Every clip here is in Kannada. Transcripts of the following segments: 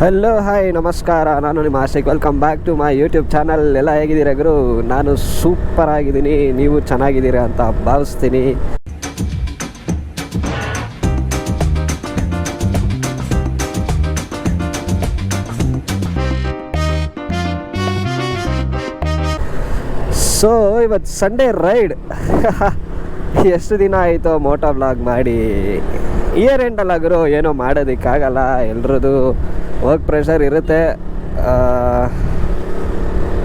ಹಲೋ ಹಾಯ್ ನಮಸ್ಕಾರ, ನಾನು ನಿಮ್ಮ Ashik. Welcome back to my YouTube channel. ಎಲ್ಲ ಹೇಗಿದ್ದೀರಾ ಗುರು? ನಾನು ಸೂಪರ್ ಆಗಿದ್ದೀನಿ, ನೀವು ಚೆನ್ನಾಗಿದ್ದೀರಾ ಅಂತ ಭಾವಿಸ್ತೀನಿ. ಸೊ ಇವತ್ತು ಸಂಡೇ ರೈಡ್. ಎಷ್ಟು ದಿನ ಆಯಿತು ಮೋಟೋ ವ್ಲಾಗ್ ಮಾಡಿ. ಇಯರ್ ಎಂಡಲ್ಲ ಗುರು, ಏನೋ ಮಾಡೋದಕ್ಕಾಗಲ್ಲ, ಎಲ್ರದ್ದು ವರ್ಕ್ ಪ್ರೆಷರ್ ಇರುತ್ತೆ.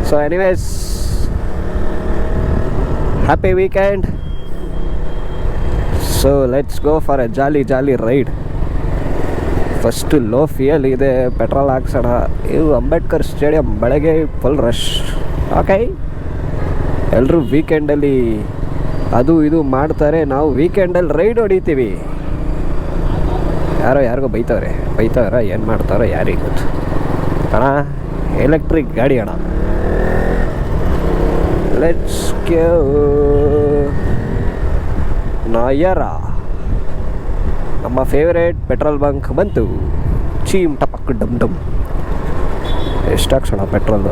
So anyways, happy weekend. So let's go for a jolly ride. First low fuel ಇದೆ, ಪೆಟ್ರೋಲ್ ಹಾಕ್ಸೋಣ. ಇವು ಅಂಬೇಡ್ಕರ್ ಸ್ಟೇಡಿಯಂ ಬೆಳಗ್ಗೆ ಫುಲ್ ರಶ್. ಓಕೆ, ಎಲ್ಲರೂ ವೀಕೆಂಡಲ್ಲಿ ಅದು ಇದು ಮಾಡ್ತಾರೆ, ನಾವು ವೀಕೆಂಡಲ್ಲಿ ರೈಡ್ ಹೊಡಿತೀವಿ. ಯಾರಿಗೋ ಬೈತವ್ರ ಏನು ಮಾಡ್ತಾರೋ ಯಾರಿಗೆ ಗೊತ್ತು. ಅಣ್ಣ ಎಲೆಕ್ಟ್ರಿಕ್ ಗಾಡಿ ಅಣ್ಣ. ಲೆಟ್ಸ್ ಗೋ ನಾಯರ. ನಮ್ಮ ಫೇವರೇಟ್ ಪೆಟ್ರೋಲ್ ಬಂಕ್ ಬಂತು. ಚೀಮ್ ಟಪಕ್ ಡಮ್ ಡಮ್. ಎಷ್ಟಾಗ್ಸೋಣ ಪೆಟ್ರೋಲ್?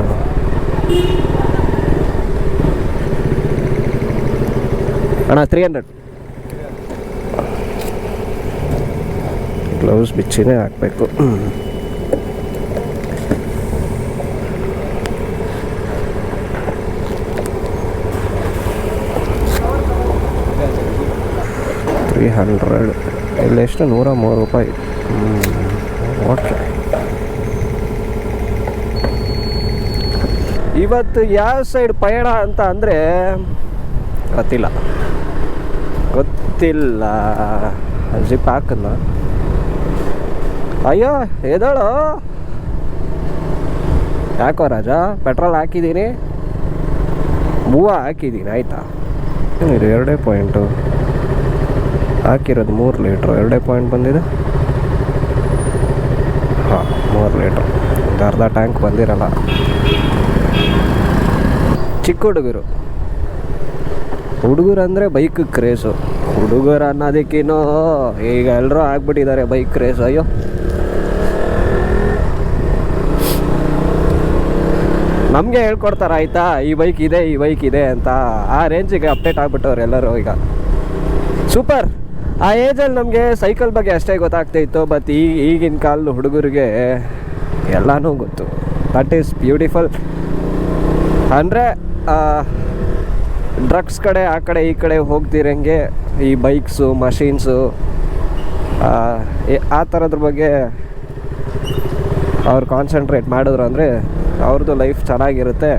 ಅಣ್ಣ 300. ಗ್ಲೌಸ್ ಬಿಚ್ಚಿನೇ ಹಾಕಬೇಕು. $300 ಇಲ್ಲೆಷ್ಟು? $103. ಓಕೆ, ಇವತ್ತು ಯಾವ ಸೈಡ್ ಪಯಣ ಅಂತ ಅಂದರೆ ಗೊತ್ತಿಲ್ಲ. ಜಿಪ್ ಹಾಕಲ್ಲ. ಅಯ್ಯೋ ಎದಳು ಯಾಕೋ ರಾಜ? ಪೆಟ್ರೋಲ್ ಹಾಕಿದ್ದೀನಿ, ಮೂವ ಹಾಕಿದ್ದೀನಿ, ಆಯಿತಾ? ಇದು 2 ಪಾಯಿಂಟು ಹಾಕಿರೋದು. 3 ಲೀಟ್ರು 2 ಪಾಯಿಂಟ್ ಬಂದಿದೆ. ಹಾಂ, 3 ಲೀಟ್ರು. ಒಂದು ಅರ್ಧ ಟ್ಯಾಂಕ್ ಬಂದಿರಲ್ಲ. ಚಿಕ್ಕ ಹುಡುಗರು ಅಂದರೆ ಬೈಕ್ ಕ್ರೇಜು. ಹುಡುಗರು ಅನ್ನೋದಕ್ಕಿನ್ನೂ ಈಗ ಎಲ್ಲರೂ ಆಗ್ಬಿಟ್ಟಿದ್ದಾರೆ ಬೈಕ್ ಕ್ರೇಜ್. ಅಯ್ಯೋ, ನಮಗೆ ಹೇಳ್ಕೊಡ್ತಾರೆ ಆಯಿತಾ, ಈ ಬೈಕ್ ಇದೆ ಅಂತ. ಆ ರೇಂಜಿಗೆ ಅಪ್ಡೇಟ್ ಆಗಿಬಿಟ್ಟವ್ರು ಎಲ್ಲರೂ ಈಗ. ಸೂಪರ್. ಆ ಏಜಲ್ಲಿ ನಮಗೆ ಸೈಕಲ್ ಬಗ್ಗೆ ಅಷ್ಟೇ ಗೊತ್ತಾಗ್ತಾಯಿತ್ತು, ಬಟ್ ಈಗಿನ ಕಾಲದ ಹುಡುಗರಿಗೆ ಎಲ್ಲನೂ ಗೊತ್ತು. That is beautiful. ಅಂದರೆ ಡ್ರಗ್ಸ್ ಕಡೆ ಆ ಕಡೆ ಈ ಕಡೆ ಹೋಗ್ತಿರಂಗೆ ಈ ಬೈಕ್ಸು, ಮಷೀನ್ಸು, ಆ ಥರದ್ರ ಬಗ್ಗೆ ಅವ್ರು ಕಾನ್ಸಂಟ್ರೇಟ್ ಮಾಡಿದ್ರು ಅಂದರೆ ಅವ್ರದ್ದು ಲೈಫ್ ಚೆನ್ನಾಗಿರುತ್ತೆ.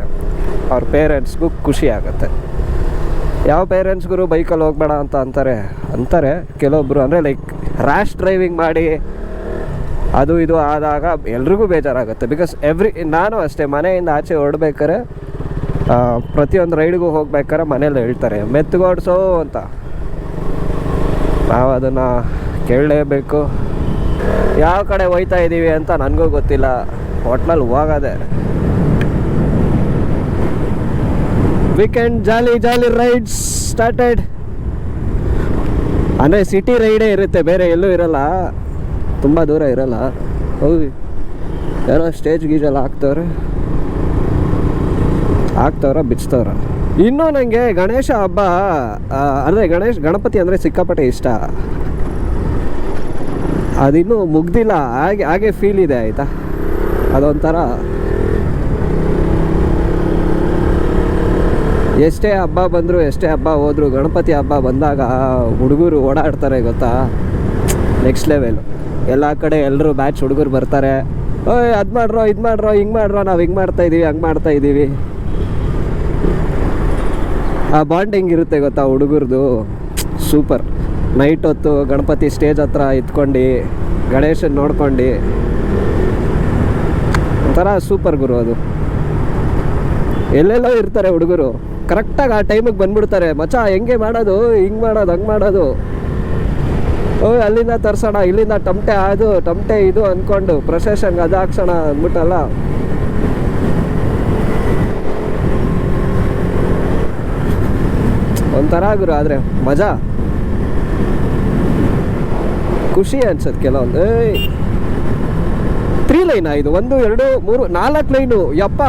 ಅವ್ರ ಪೇರೆಂಟ್ಸ್ಗೂ ಖುಷಿ ಆಗುತ್ತೆ. ಯಾವ ಪೇರೆಂಟ್ಸ್ಗೂ ಬೈಕಲ್ಲಿ ಹೋಗ್ಬೇಡ ಅಂತ ಅಂತಾರೆ ಕೆಲವೊಬ್ಬರು. ಅಂದರೆ ಲೈಕ್ ರ್ಯಾಶ್ ಡ್ರೈವಿಂಗ್ ಮಾಡಿ ಅದು ಇದು ಆದಾಗ ಎಲ್ರಿಗೂ ಬೇಜಾರಾಗುತ್ತೆ. ಬಿಕಾಸ್ ನಾನು ಅಷ್ಟೇ, ಮನೆಯಿಂದ ಆಚೆ ಹೊರಡ್ಬೇಕಾರೆ ಪ್ರತಿಯೊಂದು ರೈಡ್ಗೂ ಹೋಗ್ಬೇಕಾರೆ ಮನೇಲಿ ಹೇಳ್ತಾರೆ ಮೆತ್ತಗೋಡ್ಸೋ ಅಂತ. ನಾವು ಅದನ್ನು ಕೇಳಲೇಬೇಕು. ಯಾವ ಕಡೆ ಹೋಯ್ತಾ ಇದ್ದೀವಿ ಅಂತ ನನಗೂ ಗೊತ್ತಿಲ್ಲ, ಒಟ್ನಲ್ಲಿ ಹೋಗೋದೆ. ವೀಕೆಂಡ್ ಜಾಲಿ ರೈಡ್ಸ್ ಸ್ಟಾರ್ಟೆಡ್. ಅಂದರೆ ಸಿಟಿ ರೈಡೇ ಇರುತ್ತೆ, ಬೇರೆ ಎಲ್ಲೂ ಇರಲ್ಲ, ತುಂಬ ದೂರ ಇರಲ್ಲ. ಹೌದು, ಏನೋ ಸ್ಟೇಜ್ ಗೀಜೆಲ್ಲ ಹಾಕ್ತವ್ರ ಬಿಚ್ತವ್ರ. ಇನ್ನೂ ನನಗೆ ಗಣೇಶ ಹಬ್ಬ ಅಂದರೆ ಗಣಪತಿ ಅಂದರೆ ಸಿಕ್ಕಾಪಟ್ಟೆ ಇಷ್ಟ. ಅದಿನ್ನೂ ಮುಗ್ದಿಲ್ಲ, ಹಾಗೆ ಫೀಲ್ ಇದೆ ಆಯಿತಾ. ಅದೊಂಥರ ಎಷ್ಟೇ ಹಬ್ಬ ಬಂದರೂ ಎಷ್ಟೇ ಹಬ್ಬ ಹೋದ್ರು ಗಣಪತಿ ಹಬ್ಬ ಬಂದಾಗ ಹುಡುಗರು ಓಡಾಡ್ತಾರೆ ಗೊತ್ತಾ, ನೆಕ್ಸ್ಟ್ ಲೆವೆಲು. ಎಲ್ಲ ಕಡೆ ಎಲ್ಲರೂ ಬ್ಯಾಚ್ ಹುಡುಗರು ಬರ್ತಾರೆ. ಓಯ್ ಅದು ಮಾಡ್ರೋ, ಇದು ಮಾಡ್ರೋ, ಹಿಂಗೆ ಮಾಡ್ರೋ, ನಾವು ಹಿಂಗೆ ಮಾಡ್ತಾಯಿದ್ದೀವಿ, ಹಂಗೆ ಮಾಡ್ತಾಯಿದ್ದೀವಿ. ಆ ಬಾಂಡಿಂಗ್ ಇರುತ್ತೆ ಗೊತ್ತಾ ಹುಡುಗರದು, ಸೂಪರ್. ನೈಟ್ ಹೊತ್ತು ಗಣಪತಿ ಸ್ಟೇಜ್ ಹತ್ರ ಇತ್ಕೊಂಡು ಗಣೇಶನ ನೋಡ್ಕೊಂಡು ಒಂಥರ ಸೂಪರ್ ಗುರು ಅದು. ಎಲ್ಲೆಲ್ಲೋ ಇರ್ತಾರೆ ಹುಡುಗರು, ಕರೆಕ್ಟಾಗಿ ಆ ಟೈಮಿಗೆ ಬಂದ್ಬಿಡ್ತಾರೆ. ಮಚ್ಚ ಹೆಂಗೆ ಮಾಡೋದು, ಹಿಂಗೆ ಮಾಡೋದು, ಹಂಗೆ ಮಾಡೋದು. ಓಯ್ ಅಲ್ಲಿಂದ ತರ್ಸೋಣ, ಇಲ್ಲಿಂದ ಟಮಟೆ ಇದು ಅಂದ್ಕೊಂಡು ಪ್ರೊಸೆಷನ್ಗೆ ಅದು ಹಾಕ್ಸೋಣ ಅಂದ್ಬಿಟ್ಟಲ್ಲ. ಒಂಥರ ಗುರು. ಆದರೆ ಮಜಾ, ಖುಷಿ ಅನ್ಸತ್ತೆ ಕೆಲವೊಂದು. 3 ಲೈನಾ ಇದು? 1 2 3 4 ಲೈನು. ಯಪ್ಪ,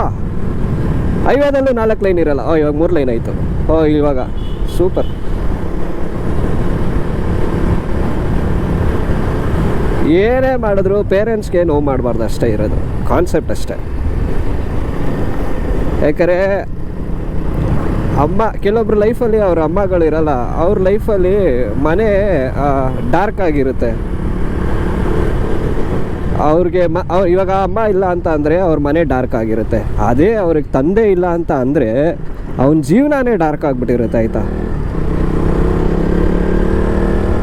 ಹೈವೇದಲ್ಲೂ 4 ಲೈನ್ ಇರಲ್ಲ. ಇವಾಗ 3 ಲೈನ್ ಆಯಿತು. ಇವಾಗ ಸೂಪರ್. ಏನೇ ಮಾಡಿದ್ರು ಪೇರೆಂಟ್ಸ್ಗೆ ನೋವು ಮಾಡಬಾರ್ದು ಅಷ್ಟೇ ಇರೋದು ಕಾನ್ಸೆಪ್ಟ್ ಅಷ್ಟೇ. ಯಾಕಂದರೆ ಕೆಲವೊಬ್ರು ಲೈಫಲ್ಲಿ ಅವ್ರ ಅಮ್ಮಗಳು ಇರಲ್ಲ, ಅವ್ರ ಲೈಫಲ್ಲಿ ಮನೆ ಡಾರ್ಕ್ ಆಗಿರುತ್ತೆ. ಅವ್ರಿಗೆ ಇವಾಗ ಅಮ್ಮ ಇಲ್ಲ ಅಂತ ಅಂದರೆ ಅವ್ರ ಮನೆ ಡಾರ್ಕ್ ಆಗಿರುತ್ತೆ. ಅದೇ ಅವ್ರಿಗೆ ತಂದೆ ಇಲ್ಲ ಅಂತ ಅಂದರೆ ಅವನ ಜೀವನನೇ ಡಾರ್ಕ್ ಆಗಿಬಿಟ್ಟಿರುತ್ತೆ, ಆಯಿತಾ?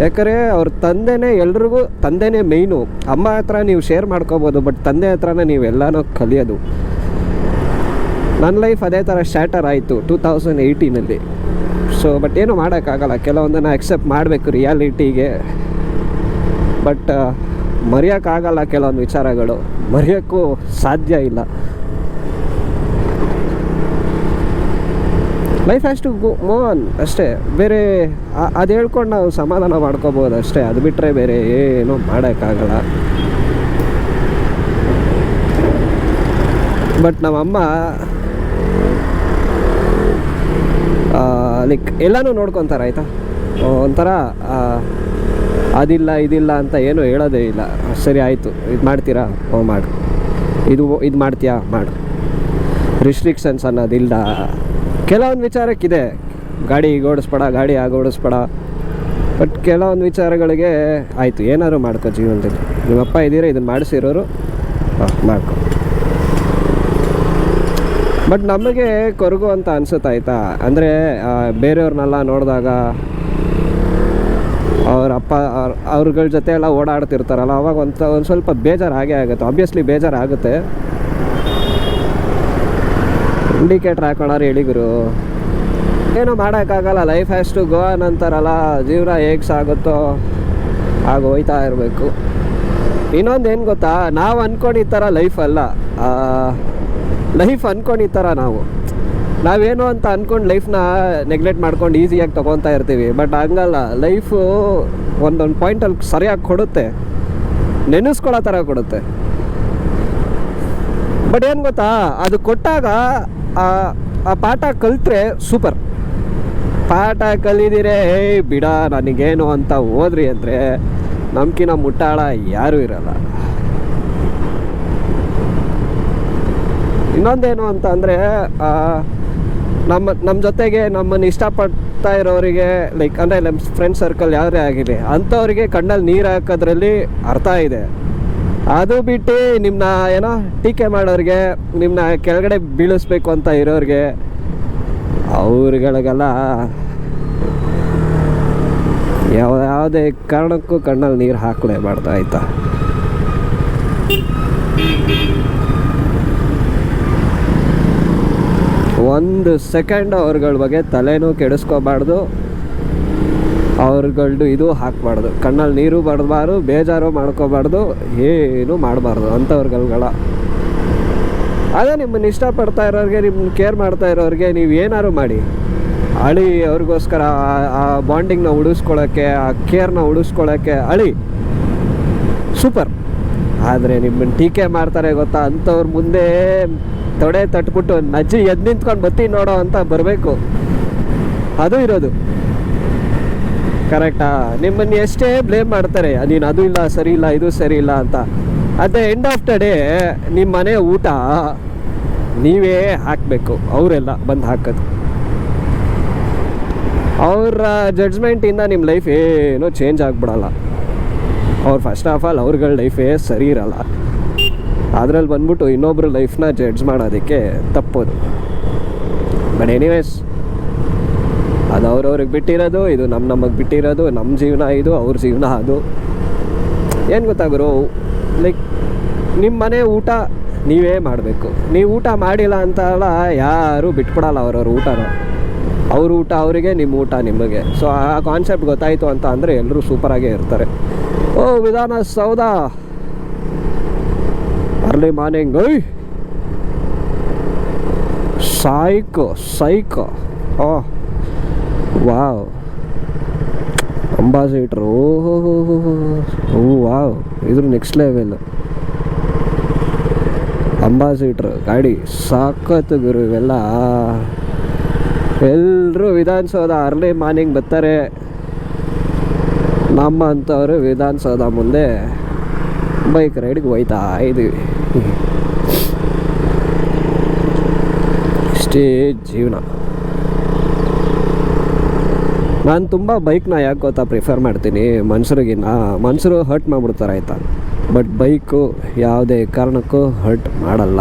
ಯಾಕಂದರೆ ಅವ್ರ ತಂದೆನೇ ಎಲ್ರಿಗೂ, ತಂದೆನೇ ಮೇಯ್ನು. ಅಮ್ಮ ಹತ್ರ ನೀವು ಶೇರ್ ಮಾಡ್ಕೋಬೋದು, ಬಟ್ ತಂದೆ ಹತ್ರನೇ ನೀವು ಎಲ್ಲನೂ ಕಲಿಯೋದು. ನನ್ನ ಲೈಫ್ ಅದೇ ಥರ ಸ್ಟಾರ್ಟರ್ ಆಯಿತು 2018 ಸೊ ಬಟ್ ಏನೂ ಮಾಡೋಕ್ಕಾಗಲ್ಲ, ಕೆಲವೊಂದನ್ನು ಅಕ್ಸೆಪ್ಟ್ ಮಾಡಬೇಕು ರಿಯಾಲಿಟಿಗೆ. ಬಟ್ ಮರೆಯೋಕ್ಕಾಗಲ್ಲ, ಕೆಲವೊಂದು ವಿಚಾರಗಳು ಮರೆಯೋಕ್ಕೂ ಸಾಧ್ಯ ಇಲ್ಲ. Life has to go move on ಅಷ್ಟೇ. ಬೇರೆ ಅದು ಹೇಳ್ಕೊಂಡು ನಾವು ಸಮಾಧಾನ ಮಾಡ್ಕೋಬೋದು ಅಷ್ಟೇ, ಅದು ಬಿಟ್ಟರೆ ಬೇರೆ ಏನೂ ಮಾಡೋಕ್ಕಾಗಲ್ಲ. ಬಟ್ ನಮ್ಮಮ್ಮ ಲೈಕ್ ಎಲ್ಲನೂ ನೋಡ್ಕೊತಾರೆ, ಆಯಿತಾ? ಒಂಥರ ಅದಿಲ್ಲ ಇದಿಲ್ಲ ಅಂತ ಏನೂ ಹೇಳೋದೇ ಇಲ್ಲ. ಸರಿ ಆಯಿತು, ಇದು ಮಾಡ್ತೀರಾ, ಮಾಡು, ಇದು ಮಾಡ್ತೀಯಾ, ಮಾಡು. ರಿಸ್ಟ್ರಿಕ್ಷನ್ಸ್ ಅನ್ನೋದಿಲ್ಲ. ಕೆಲವೊಂದು ವಿಚಾರಕ್ಕಿದೆ, ಗಾಡಿ ಓಡಿಸ್ಬೇಡ, ಗಾಡಿ ಓಡಿಸ್ಬೇಡ. ಬಟ್ ಕೆಲವೊಂದು ವಿಚಾರಗಳಿಗೆ ಆಯಿತು, ಏನಾದ್ರು ಮಾಡ್ಕೋ ಜೀವನದಲ್ಲಿ. ನಿಮ್ಮಪ್ಪ ಇದ್ದೀರಾ, ಇದನ್ನು ಮಾಡಿಸಿರೋರು ಮಾಡ್ಕೊ. ಬಟ್ ನಮಗೆ ಕೊರಗು ಅಂತ ಅನಿಸುತ್ತೆ, ಆಯಿತಾ? ಅಂದರೆ ಬೇರೆಯವ್ರನ್ನೆಲ್ಲ ನೋಡಿದಾಗ ಅವ್ರ ಅಪ್ಪ ಅವ್ರಗಳ ಜೊತೆ ಎಲ್ಲ ಓಡಾಡ್ತಿರ್ತಾರಲ್ಲ, ಅವಾಗ ಒಂದು ಸ್ವಲ್ಪ ಬೇಜಾರು ಹಾಗೆ ಆಗುತ್ತೆ. ಆಬ್ವಿಯಸ್ಲಿ ಬೇಜಾರಾಗುತ್ತೆ. ಇಂಡಿಕೇಟ್ರ್ ಹಾಕೋಣಾರು ಹೇಳಿದ್ರು, ಏನೂ ಮಾಡೋಕ್ಕಾಗಲ್ಲ. Life has to go on ಅಂತಾರಲ್ಲ, ಜೀವನ ಹೇಗೆ ಸಾಗುತ್ತೋ ಆಗ ಹೋಯ್ತಾ ಇರಬೇಕು. ಇನ್ನೊಂದು ಏನು ಗೊತ್ತಾ, ನಾವು ಅಂದ್ಕೊಂಡಿದ್ದ ಥರ ಲೈಫ್ ಅಲ್ಲ. ಲೈಫ್ ಅಂದ್ಕೊಂಡಿದ್ದ ಥರ ನಾವೇನು ಅಂತ ಅಂದ್ಕೊಂಡು ಲೈಫ್ನ ನೆಗ್ಲೆಕ್ಟ್ ಮಾಡ್ಕೊಂಡು ಈಸಿಯಾಗಿ ತೊಗೊತಾ ಇರ್ತೀವಿ. ಬಟ್ ಹಂಗಲ್ಲ, ಲೈಫು ಒಂದೊಂದು ಪಾಯಿಂಟಲ್ಲಿ ಸರಿಯಾಗಿ ಕೊಡುತ್ತೆ, ನೆನೆಸ್ಕೊಳ್ಳೋ ಥರ ಕೊಡುತ್ತೆ. ಬಟ್ ಏನು ಗೊತ್ತಾ, ಅದು ಕೊಟ್ಟಾಗ ಆ ಪಾಠ ಕಲಿತ್ರೆ ಸೂಪರ್. ಪಾಠ ಕಲಿದಿರೆ ಬಿಡ ನನಗೇನು ಅಂತ ಹೋದ್ರಿ ಅಂದರೆ ನಮ್ಕಿನ ಮುಟ್ಟಾಳ ಯಾರೂ ಇರಲ್ಲ. ಇನ್ನೊಂದೇನು ಅಂತ ಅಂದರೆ ನಮ್ಮ ಜೊತೆಗೆ ನಮ್ಮನ್ನು ಇಷ್ಟಪಡ್ತಾ ಇರೋರಿಗೆ, ಲೈಕ್ ಅಂದರೆ ನಮ್ಮ ಫ್ರೆಂಡ್ ಸರ್ಕಲ್ ಯಾರೇ ಆಗಿರಲಿ, ಅಂಥವ್ರಿಗೆ ಕಣ್ಣಲ್ಲಿ ನೀರು ಹಾಕೋದ್ರಲ್ಲಿ ಅರ್ಥ ಇದೆ. ಅದು ಬಿಟ್ಟು ನಿಮ್ಮನ್ನ ಏನೋ ಟೀಕೆ ಮಾಡೋರಿಗೆ, ನಿಮ್ಮನ್ನ ಕೆಳಗಡೆ ಬೀಳಿಸ್ಬೇಕು ಅಂತ ಇರೋರಿಗೆ, ಅವ್ರಿಗಳಿಗೆಲ್ಲ ಯಾವುದೇ ಕಾರಣಕ್ಕೂ ಕಣ್ಣಲ್ಲಿ ನೀರು ಹಾಕಲೇಬಾರ್ದು, ಆಯಿತಾ? ಒಂದು ಸೆಕೆಂಡ್ ಅವ್ರಗಳ ಬಗ್ಗೆ ತಲೆನೂ ಕೆಡಿಸ್ಕೋಬಾರ್ದು, ಅವ್ರಗಳ್ದು ಇದು ಹಾಕಬಾರ್ದು, ಕಣ್ಣಲ್ಲಿ ನೀರು ಬಡಬಾರ್ದು, ಬೇಜಾರು ಮಾಡ್ಕೋಬಾರ್ದು, ಏನೂ ಮಾಡಬಾರ್ದು ಅಂಥವ್ರಗಳ. ಅದೇ ನಿಮ್ಮನ್ನು ಇಷ್ಟಪಡ್ತಾ ಇರೋರಿಗೆ, ನಿಮ್ಮನ್ನ ಕೇರ್ ಮಾಡ್ತಾ ಇರೋರಿಗೆ ನೀವು ಏನಾದ್ರು ಮಾಡಿ ಅಳಿ, ಅವ್ರಿಗೋಸ್ಕರ ಆ ಬಾಂಡಿಂಗ್ನ ಉಳಿಸ್ಕೊಳ್ಳೋಕ್ಕೆ, ಆ ಕೇರ್ನ ಉಳಿಸ್ಕೊಳ್ಳೋಕ್ಕೆ ಅಳಿ, ಸೂಪರ್. ಆದರೆ ನಿಮ್ಮನ್ನು ಟೀಕೆ ಮಾಡ್ತಾರೆ ಗೊತ್ತಾ, ಅಂಥವ್ರ ಮುಂದೆ ತೊಡೆ ತಟ್ಬಿಟ್ಟು ನಜ್ಜಿ ಎದ್ದು ನಿಂತ್ಕೊಂಡು ಬತ್ತಿ ನೋಡೋ ಅಂತ ಬರಬೇಕು, ಅದು ಇರೋದು. ಕರೆಕ್ಟಾ? ನಿಮ್ಮನ್ನು ಎಷ್ಟೇ ಬ್ಲೇಮ್ ಮಾಡ್ತಾರೆ, ನೀನು ಅದು ಇಲ್ಲ, ಸರಿ ಇಲ್ಲ, ಇದು ಸರಿ ಇಲ್ಲ ಅಂತ. At the end of the day ನಿಮ್ಮ ಮನೆ ಊಟ ನೀವೇ ಹಾಕಬೇಕು, ಅವರೆಲ್ಲ ಬಂದು ಹಾಕೋದು. ಅವ್ರ ಜಡ್ಜ್ಮೆಂಟಿಂದ ನಿಮ್ಮ ಲೈಫ್ ಏನೂ ಚೇಂಜ್ ಆಗಿಬಿಡಲ್ಲ. ಅವ್ರು ಫಸ್ಟ್ ಆಫ್ ಆಲ್ ಅವ್ರಗಳ ಲೈಫೇ ಸರಿ ಇರಲ್ಲ, ಅದರಲ್ಲಿ ಬಂದ್ಬಿಟ್ಟು ಇನ್ನೊಬ್ರ ಲೈಫ್ನ ಜಡ್ಜ್ ಮಾಡೋದಕ್ಕೆ ತಪ್ಪೋದು. ಬಟ್ ಎನಿವೇಸ್, ಅದು ಅವ್ರವ್ರಿಗೆ ಬಿಟ್ಟಿರೋದು, ಇದು ನಮಗೆ ಬಿಟ್ಟಿರೋದು. ನಮ್ಮ ಜೀವನ ಇದು, ಅವ್ರ ಜೀವನ ಅದು. ಏನು ಗೊತ್ತಾಗ್ರು, ಲೈಕ್ ನಿಮ್ಮ ಮನೆ ಊಟ ನೀವೇ ಮಾಡಬೇಕು. ನೀವು ಊಟ ಮಾಡಿಲ್ಲ ಅಂತಲ್ಲ ಯಾರೂ ಬಿಟ್ಬಿಡಲ್ಲ ಅವ್ರವ್ರ ಊಟನ. ಅವ್ರ ಊಟ ಅವರಿಗೆ, ನಿಮ್ಮ ಊಟ ನಿಮಗೆ. ಸೊ ಆ ಕಾನ್ಸೆಪ್ಟ್ ಗೊತ್ತಾಯಿತು ಅಂತ ಅಂದರೆ ಎಲ್ಲರೂ ಸೂಪರಾಗೇ ಇರ್ತಾರೆ. ಓ ವಿಧಾನಸೌಧ ಅರ್ಲಿ ಮಾರ್ನಿಂಗ್, ಸೈಕೋ ಓಹ್ ವಾವ್, ಅಂಬಾಸಿಟ್ರು, ಓ ವಾವ್, ಇದ್ರ ನೆಕ್ಸ್ಟ್ ಲೆವೆಲ್. ಅಂಬಾಸಿಡ್ರ್ ಗಾಡಿ ಸಾಕತ್ತು ಗುರು. ಇವೆಲ್ಲ ಎಲ್ಲರೂ ವಿಧಾನಸೌಧ ಅರ್ಲಿ ಮಾರ್ನಿಂಗ್ ಬರ್ತಾರೆ. ನಮ್ಮಂಥವ್ರು ವಿಧಾನಸೌಧ ಮುಂದೆ ಬೈಕ್ ರೈಡ್ಗೆ ಹೋಯ್ತಾ ಇದ್ದೀವಿ. ಇಷ್ಟೇ ಜೀವನ. ನಾನು ತುಂಬ ಬೈಕ್ನ ಯಾಕೆ ಗೊತ್ತಾ ಪ್ರಿಫರ್ ಮಾಡ್ತೀನಿ ಮನುಷ್ಯರು ಹರ್ಟ್ ಮಾಡಿಬಿಡ್ತಾರೆ ಆಯಿತಾ. ಬಟ್ ಬೈಕು ಯಾವುದೇ ಕಾರಣಕ್ಕೂ ಹರ್ಟ್ ಮಾಡಲ್ಲ.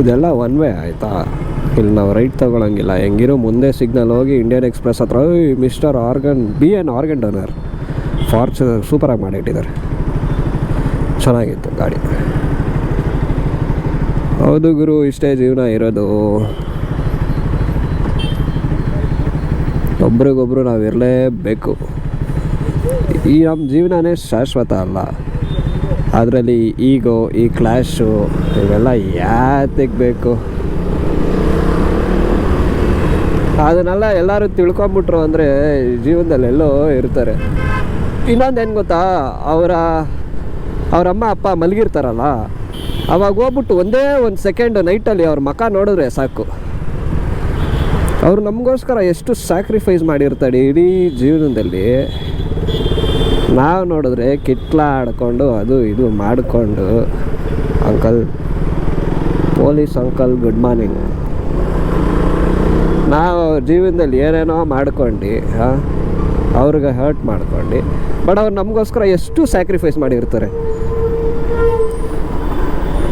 ಇದೆಲ್ಲ ಒನ್ ವೇ ಆಯಿತಾ. ಇಲ್ಲಿ ನಾವು ರೈಟ್ ತೊಗೊಳಂಗಿಲ್ಲ. ಹೆಂಗಿರೋ ಮುಂದೆ ಸಿಗ್ನಲ್ ಹೋಗಿ ಇಂಡಿಯನ್ ಎಕ್ಸ್ಪ್ರೆಸ್ ಹತ್ರ mister organ organ donor Fortuner ಸೂಪರಾಗಿ ಮಾಡಿಟ್ಟಿದ್ದಾರೆ. ಚೆನ್ನಾಗಿತ್ತು ಗಾಡಿ. ಹೌದು ಗುರು, ಇಷ್ಟೇ ಜೀವನ ಇರೋದು. ಒಬ್ರಿಗೊಬ್ರು ನಾವು ಇರಲೇಬೇಕು. ಈ ನಮ್ಮ ಜೀವನನೇ ಶಾಶ್ವತ ಅಲ್ಲ. ಅದರಲ್ಲಿ ಈಗೋ ಈ ಕ್ಲಾಶು ಇವೆಲ್ಲ ಯಾತಕ್ಕೆ ಬೇಕು? ಅದನ್ನೆಲ್ಲ ಎಲ್ಲರೂ ತಿಳ್ಕೊಂಬಿಟ್ರು ಅಂದರೆ ಜೀವನದಲ್ಲಿ ಎಲ್ಲೋ ಇರ್ತಾರೆ. ಇನ್ನೊಂದೇನು ಗೊತ್ತಾ, ಅವರಮ್ಮ ಅಪ್ಪ ಮಲಗಿರ್ತಾರಲ್ಲ, ಅವಾಗ ಹೋಗ್ಬಿಟ್ಟು ಒಂದೇ ಒಂದು ಸೆಕೆಂಡ್ ನೈಟಲ್ಲಿ ಅವ್ರ ಮುಖ ನೋಡಿದ್ರೆ ಸಾಕು. ಅವ್ರು ನಮಗೋಸ್ಕರ ಎಷ್ಟು ಸ್ಯಾಕ್ರಿಫೈಸ್ ಮಾಡಿರ್ತಾರೆ ಇಡೀ ಜೀವನದಲ್ಲಿ. ನಾವು ನೋಡಿದ್ರೆ ಕಿಟ್ಲ ಆಡ್ಕೊಂಡು ಅದು ಇದು ಮಾಡಿಕೊಂಡು, uncle, police uncle good morning, ನಾವು ಜೀವನದಲ್ಲಿ ಏನೇನೋ ಮಾಡ್ಕೊಂಡು ಅವ್ರಿಗೆ ಹರ್ಟ್ ಮಾಡ್ಕೊಂಡು, ಬಟ್ ಅವ್ರು ನಮಗೋಸ್ಕರ ಎಷ್ಟು ಸ್ಯಾಕ್ರಿಫೈಸ್ ಮಾಡಿರ್ತಾರೆ.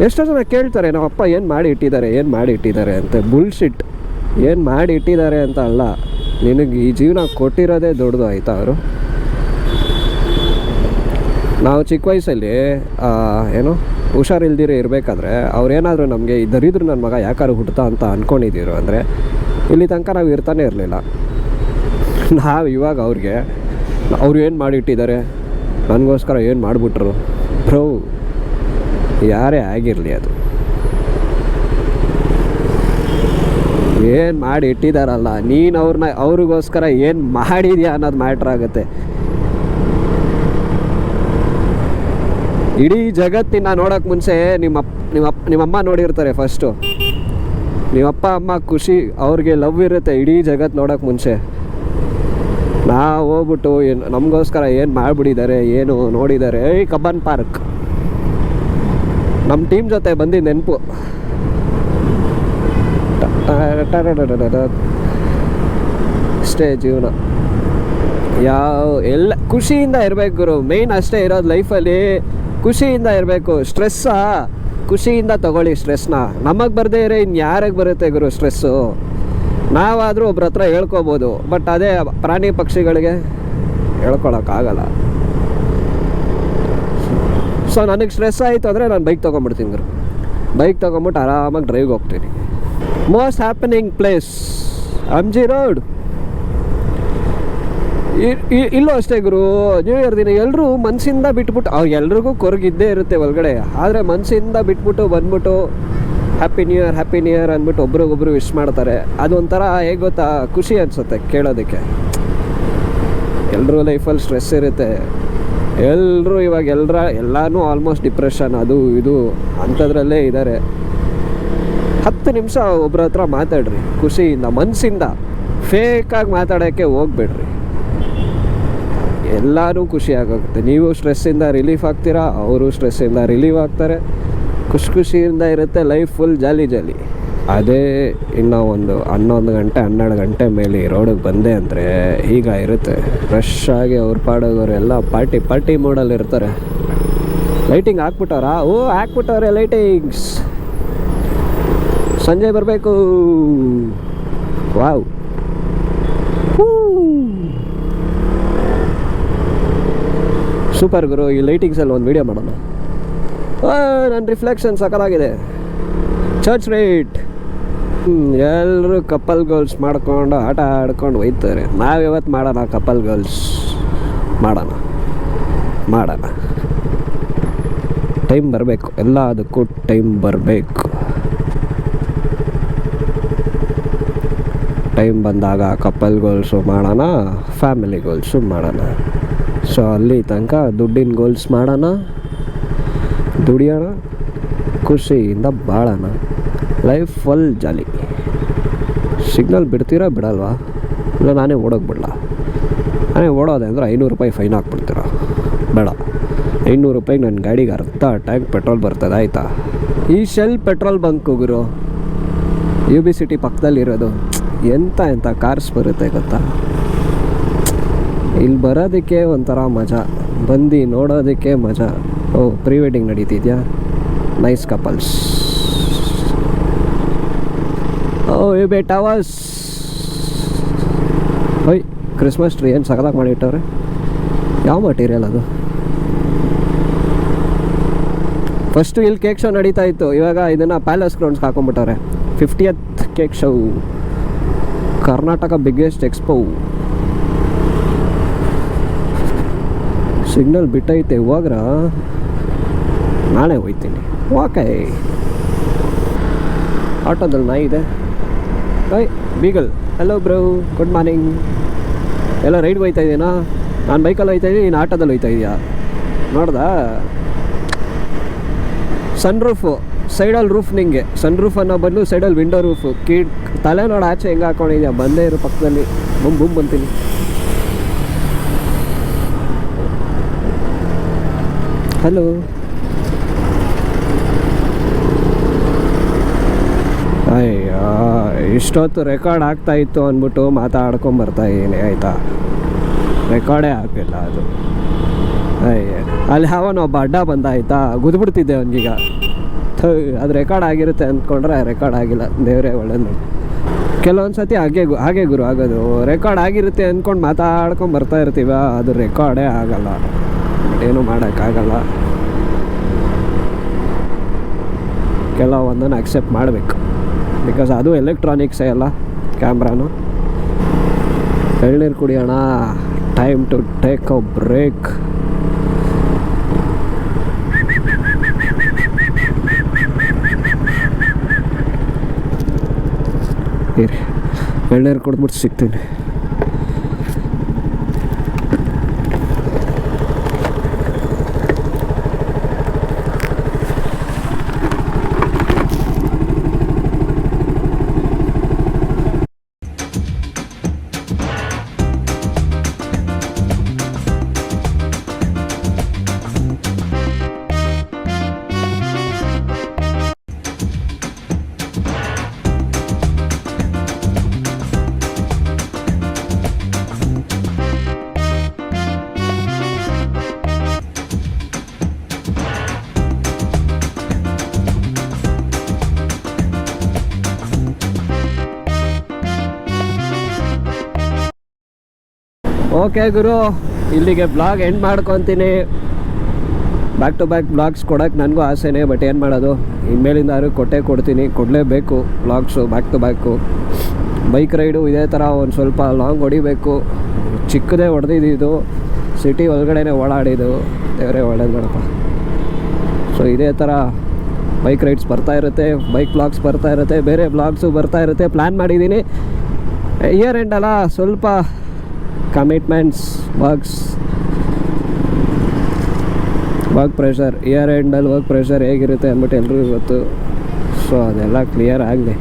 ಎಷ್ಟೋ ಜನ ಕೇಳ್ತಾರೆ ನಮ್ಮ ಅಪ್ಪ ಏನು ಮಾಡಿ ಇಟ್ಟಿದ್ದಾರೆ ಅಂತ. ಬುಲ್ಶಿಟ್. ಏನು ಮಾಡಿ ಇಟ್ಟಿದ್ದಾರೆ ಅಂತ ಅಲ್ಲ, ನಿನಗೆ ಈ ಜೀವನ ಕೊಟ್ಟಿರೋದೇ ದೊಡ್ಡದು ಆಯಿತಾ. ಅವರು ನಾವು ಚಿಕ್ಕ ವಯಸ್ಸಲ್ಲಿ ಹುಷಾರಿಲ್ದಿರೋ ಇರಬೇಕಾದ್ರೆ ಅವ್ರೇನಾದರೂ ನಮಗೆ ದರಿದ್ರು ನನ್ನ ಮಗ ಯಾಕಾರು ಹುಡ್ತಾ ಅಂತ ಅಂದ್ಕೊಂಡಿದ್ದೀರೋ ಅಂದರೆ ಇಲ್ಲಿ ತನಕ ನಾವು ಇರ್ತಾನೆ ಇರಲಿಲ್ಲ. ನಾವು ಇವಾಗ ಅವ್ರು ಏನು ಮಾಡಿಟ್ಟಿದ್ದಾರೆ, ನನಗೋಸ್ಕರ ಏನು ಮಾಡಿಬಿಟ್ರು ಬ್ರೋ, ಯಾರೇ ಆಗಿರಲಿ ಅದು ಏನು ಮಾಡಿ ಇಟ್ಟಿದ್ದಾರಲ್ಲ, ನೀನು ಅವ್ರಿಗೋಸ್ಕರ ಏನು ಮಾಡಿದ್ಯಾ ಅನ್ನೋದು ಮ್ಯಾಟ್ರ್ ಆಗುತ್ತೆ. ಇಡೀ ಜಗತ್ತಿನ ನೋಡೋಕ್ಕೆ ಮುಂಚೆ ನಿಮ್ಮಮ್ಮ ನೋಡಿರ್ತಾರೆ ಫಸ್ಟು. ನಿಮ್ಮಪ್ಪ ಅಮ್ಮ ಖುಷಿ, ಅವ್ರಿಗೆ ಲವ್ ಇರುತ್ತೆ ಇಡೀ ಜಗತ್ತು ನೋಡೋಕ್ಕೆ ಮುಂಚೆ. ನಾವು ಹೋಗ್ಬಿಟ್ಟು ನಮಗೋಸ್ಕರ ಏನು ಮಾಡಿಬಿಟ್ಟಿದ್ದಾರೆ, ಏನು ನೋಡಿದ್ದಾರೆ. ಕಬ್ಬನ್ ಪಾರ್ಕ್ ನಮ್ಮ ಟೀಮ್ ಜೊತೆ ಬಂದಿದ್ದು ನೆನಪು. ಅಷ್ಟೇ ಜೀವನ. ಎಲ್ಲ ಖುಷಿಯಿಂದ ಇರಬೇಕು ಗುರು. ಮೇಯ್ನ್ ಅಷ್ಟೇ ಇರೋದು ಲೈಫಲ್ಲಿ, ಖುಷಿಯಿಂದ ಇರಬೇಕು. ಖುಷಿಯಿಂದ ತಗೊಳ್ಳಿ ಸ್ಟ್ರೆಸ್ನ. ನಮಗೆ ಬರದೇ ಇರೋ ಇನ್ನು ಯಾರಿಗೆ ಬರುತ್ತೆ ಗುರು ಸ್ಟ್ರೆಸ್ಸು? ನಾವಾದರೂ ಒಬ್ರ ಹತ್ರ ಹೇಳ್ಕೊಬೋದು, ಬಟ್ ಅದೇ ಪ್ರಾಣಿ ಪಕ್ಷಿಗಳಿಗೆ ಹೇಳ್ಕೊಳಕ್ಕಾಗಲ್ಲ. ಸೊ ನನಗೆ ಸ್ಟ್ರೆಸ್ ಆಯಿತು ಅಂದರೆ ನಾನು ಬೈಕ್ ತೊಗೊಂಬಿಡ್ತೀನಿ ಗುರು. ಬೈಕ್ ತೊಗೊಂಬಿಟ್ಟು ಆರಾಮಾಗಿ ಡ್ರೈವ್ಗೆ ಹೋಗ್ತೀನಿ. Most happening place MG road. ಇಲ್ಲೂ ಅಷ್ಟೇ ಗುರು, ನ್ಯೂ ಇಯರ್ ದಿನ ಎಲ್ಲರೂ ಮನಸ್ಸಿಂದ ಬಿಟ್ಬಿಟ್ಟು, ಎಲ್ರಿಗೂ ಕೊರಗಿದ್ದೇ ಇರುತ್ತೆ ಒಳಗಡೆ, ಆದರೆ ಮನಸ್ಸಿಂದ ಬಿಟ್ಬಿಟ್ಟು ಬಂದ್ಬಿಟ್ಟು ಹ್ಯಾಪಿ ನ್ಯೂ ಇಯರ್ ಅಂದ್ಬಿಟ್ಟು ಒಬ್ರಿಗೊಬ್ರು ವಿಶ್ ಮಾಡ್ತಾರೆ. ಅದೊಂಥರ ಹೇಗೆ ಗೊತ್ತಾ, ಖುಷಿ ಅನಿಸುತ್ತೆ ಕೇಳೋದಕ್ಕೆ. ಎಲ್ಲರೂ ಲೈಫಲ್ಲಿ ಸ್ಟ್ರೆಸ್ ಇರುತ್ತೆ. ಎಲ್ಲರೂ ಇವಾಗ ಎಲ್ಲನೂ ಆಲ್ಮೋಸ್ಟ್ ಡಿಪ್ರೆಷನ್ ಅದು ಇದು ಅಂಥದ್ರಲ್ಲೇ ಇದ್ದಾರೆ. 10 ನಿಮಿಷ ಒಬ್ರ ಹತ್ರ ಮಾತಾಡ್ರಿ ಖುಷಿಯಿಂದ, ಮನಸ್ಸಿಂದ. ಫೇಕಾಗಿ ಮಾತಾಡೋಕ್ಕೆ ಹೋಗ್ಬೇಡ್ರಿ. ಎಲ್ಲರೂ ಖುಷಿಯಾಗುತ್ತೆ. ನೀವು ಸ್ಟ್ರೆಸ್ಸಿಂದ ರಿಲೀಫ್ ಆಗ್ತೀರಾ, ಅವರು ಸ್ಟ್ರೆಸ್ಸಿಂದ ರಿಲೀವ್ ಆಗ್ತಾರೆ. ಖುಷಿಯಿಂದ ಇರುತ್ತೆ ಲೈಫ್, ಫುಲ್ ಜಾಲಿ. ಅದೇ ಇನ್ನೂ ಒಂದು 11 ಗಂಟೆ 12 ಗಂಟೆ ಮೇಲೆ ರೋಡಿಗೆ ಬಂದೆ ಅಂದರೆ ಈಗ ಇರುತ್ತೆ. ಫ್ರೆಶ್ ಆಗಿ ಅವ್ರ ಪಾಡೋರು ಪಾರ್ಟಿ ಮೋಡಲ್ಲಿ ಇರ್ತಾರೆ. ಲೈಟಿಂಗ್ ಹಾಕ್ಬಿಟ್ಟವ್ರೆ ಲೈಟಿಂಗ್ಸ್. ಸಂಜೆ ಬರಬೇಕು. ವಾವ್, ಸೂಪರ್ ಗುರು. ಈ ಲೈಟಿಂಗ್ಸಲ್ಲಿ ಒಂದು ವೀಡಿಯೋ ಮಾಡೋಣ. ನನ್ನ ರಿಫ್ಲೆಕ್ಷನ್ ಸಕಲಾಗಿದೆ. Church right. ಎಲ್ಲರೂ ಕಪಲ್ ಗರ್ಲ್ಸ್ ಮಾಡ್ಕೊಂಡು ಆಟ ಆಡ್ಕೊಂಡು ಹೋಯ್ತಾರೆ. ನಾವಿವತ್ತು ಮಾಡೋಣ ಕಪಲ್ ಗರ್ಲ್ಸ್ ಮಾಡೋಣ. ಟೈಮ್ ಬರಬೇಕು, ಎಲ್ಲದಕ್ಕೂ ಟೈಮ್ ಬರಬೇಕು. ಟೈಮ್ ಬಂದಾಗ ಕಪಲ್ ಗೋಲ್ಸು ಮಾಡೋಣ, ಫ್ಯಾಮಿಲಿ ಗೋಲ್ಸು ಮಾಡೋಣ. ಸೊ ಅಲ್ಲಿ ತನಕ ದುಡ್ಡಿನ ಗೋಲ್ಸ್ ಮಾಡೋಣ, ದುಡಿಯೋಣ, ಖುಷಿಯಿಂದ ಬಾಳೋಣ. Life full jolly. ಸಿಗ್ನಲ್ ಬಿಡ್ತೀರಾ ಬಿಡಲ್ವಾ? ಇಲ್ಲ ನಾನೇ ಓಡೋಗ್ಬಿಡಲ್ಲ? ನಾನೇ ಓಡೋದೆ ಅಂದರೆ 500 ರೂಪಾಯಿ ಫೈನ್ ಹಾಕ್ಬಿಡ್ತೀರ? ಬೇಡ, 500 ರೂಪಾಯಿಗೆ ನನ್ನ ಗಾಡಿಗೆ ಅರ್ಧ ಟ್ಯಾಂಕ್ ಪೆಟ್ರೋಲ್ ಬರ್ತದೆ ಆಯಿತಾ? ಈ ಶೆಲ್ ಪೆಟ್ರೋಲ್ ಬಂಕ್ ಗುರು, UB ಸಿಟಿ ಪಕ್ಕದಲ್ಲಿರೋದು. ಎಂಥ ಕಾರ್ಸ್ ಬರುತ್ತೆ ಗೊತ್ತಾ? ಇಲ್ಲಿ ಬರೋದಕ್ಕೆ ಒಂಥರ ಮಜಾ, ಬಂದು ನೋಡೋದಕ್ಕೆ ಮಜಾ. ಓ, ಪ್ರೀ ವೆಡ್ಡಿಂಗ್ ನಡೀತಿದ್ಯಾ? Nice couples. Oh UB towers. ಓಯ್, ಕ್ರಿಸ್ಮಸ್ ಟ್ರೀ ಏನು ಸಖತ್ತಾಗಿ ಮಾಡಿಟ್ಟವ್ರೆ. ಯಾವ ಮಟೀರಿಯಲ್ ಅದು? ಫಸ್ಟು ಇಲ್ಲಿ ಕೇಕ್ ಶೋ ನಡೀತಾ ಇತ್ತು, ಇವಾಗ ಇದನ್ನು ಪ್ಯಾಲೇಸ್ ಗ್ರೌಂಡ್ಸ್ಗೆ ಹಾಕೊಂಡ್ಬಿಟ್ಟವ್ರೆ. 50th cake show, Karnataka biggest expo. Signal ಬಿಟ್ಟೈತೆ, ಹೋಗ್ರ ನಾಳೆ ಹೋಯ್ತೀನಿ. ಓಕೆ, ಆಟೋದಲ್ಲಿ ನಾಯಿ ಇದೆ. ಓಯ್ beagle, hello bro, good morning. ಎಲ್ಲ ರೈಡ್ ಹೋಯ್ತಾ ಇದ್ದೀನಾ? ನಾನು ಬೈಕಲ್ಲಿ ಹೋಯ್ತಾ ಇದ್ದೀನಿ, ನೀನು ಆಟೋದಲ್ಲಿ ಹೋಯ್ತಾ ಇದೆಯಾ? ನೋಡ್ದಾ? ಸನ್ ರೂಫು, ಸೈಡಲ್ಲಿ ರೂಫ್. ನಿಂಗೆ ಸನ್ ರೂಫ್ ಅನ್ನೋ ಬದಲು ಸೈಡಲ್ಲಿ ವಿಂಡೋ ರೂಫು. ತಲೆ ನೋಡಿ ಆಚೆ ಹೆಂಗೆ ಹಾಕೊಂಡಿದ್ಯಾ? ಬಂದೇ ಇರು ಪಕ್ಕದಲ್ಲಿ, ಬುಮ್ ಅಂತೀನಿ. ಹಲೋ, ಅಯ್ಯೋ ಇಷ್ಟೊತ್ತು ರೆಕಾರ್ಡ್ ಆಗ್ತಾಯಿತ್ತು ಅಂದ್ಬಿಟ್ಟು ಮಾತಾಡ್ಕೊಂಬರ್ತಾಯಿದ್ದೀನಿ ಆಯಿತಾ? ರೆಕಾರ್ಡೇ ಆಗಿಲ್ಲ ಅದು. ಅಯ್ಯ, ಅಲ್ಲಿ ಅವನೊಬ್ಬ ಅಡ್ಡ ಬಂದ ಆಯಿತಾ, ಗುದ್ಬಿಡ್ತಿದ್ದೆ ಅವನಿಗೀಗ. ಅದು ರೆಕಾರ್ಡ್ ಆಗಿರುತ್ತೆ ಅಂದ್ಕೊಂಡ್ರೆ ರೆಕಾರ್ಡ್ ಆಗಿಲ್ಲ. ದೇವರೇ ಒಳ್ಳೇದು. ಕೆಲವೊಂದು ಸತಿ ಹಾಗೆ ಗುರು ಆಗೋದು. ರೆಕಾರ್ಡ್ ಆಗಿರುತ್ತೆ ಅಂದ್ಕೊಂಡು ಮಾತಾಡ್ಕೊಂಡು ಬರ್ತಾ ಇರ್ತೀವ, ಅದು ರೆಕಾರ್ಡೇ ಆಗಲ್ಲ. ಏನೂ ಮಾಡೋಕ್ಕಾಗಲ್ಲ. ಕೆಲವೊಂದನ್ನು ಅಕ್ಸೆಪ್ಟ್ ಮಾಡಬೇಕು, ಬಿಕಾಸ್ ಅದು ಎಲೆಕ್ಟ್ರಾನಿಕ್ಸೇ ಅಲ್ಲ, ಕ್ಯಾಮ್ರಾನು. ಎಳ್ನೀರು ಕುಡಿಯೋಣ. Time to take a break. ಎಳ್ನೀರು ಕುಡಿದ್ಬಿಟ್ಟು ಸಿಗ್ತೀನಿ. ಓಕೆ ಗುರು, ಇಲ್ಲಿಗೆ ಬ್ಲಾಗ್ ಎಂಡ್ ಮಾಡ್ಕೊತೀನಿ. ಬ್ಯಾಕ್ ಟು ಬ್ಯಾಕ್ ಬ್ಲಾಗ್ಸ್ ಕೊಡೋಕ್ಕೆ ನನಗೂ ಆಸೆನೇ, ಬಟ್ ಏನು ಮಾಡೋದು, ಇನ್ಮೇಲಿಂದ ಯಾರು ಕೊಡಲೇಬೇಕು blogs back to back. Bike ride ಇದೇ ಥರ ಒಂದು ಸ್ವಲ್ಪ ಲಾಂಗ್ ಹೊಡಿಬೇಕು. ಚಿಕ್ಕದೇ ಹೊಡೆದಿದ್ದು, ಸಿಟಿ ಒಳಗಡೆ ಓಡಾಡಿದ್ದು. ದೇವರೇ ಒಳ್ಳೇದು ನೋಡಪ್ಪ. ಸೊ ಇದೇ ಥರ ಬೈಕ್ ರೈಡ್ಸ್ ಬರ್ತಾಯಿರುತ್ತೆ, ಬೈಕ್ ಬ್ಲಾಗ್ಸ್ ಬರ್ತಾಯಿರುತ್ತೆ, ಬೇರೆ ಬ್ಲಾಗ್ಸು ಬರ್ತಾಯಿರುತ್ತೆ. ಪ್ಲ್ಯಾನ್ ಮಾಡಿದ್ದೀನಿ. ಇಯರ್ ಎಂಡ್ ಅಲ್ಲ, ಸ್ವಲ್ಪ ಕಮಿಟ್ಮೆಂಟ್ಸ್, ವರ್ಕ್ ಪ್ರೆಷರ್, ಇಯರ್ ಎಂಡಲ್ಲಿ ವರ್ಕ್ ಪ್ರೆಷರ್ ಹೇಗಿರುತ್ತೆ ಅಂದ್ಬಿಟ್ಟು ಎಲ್ರಿಗೂ ಗೊತ್ತು. ಸೊ ಅದೆಲ್ಲ ಕ್ಲಿಯರ್ ಆಗಲಿ.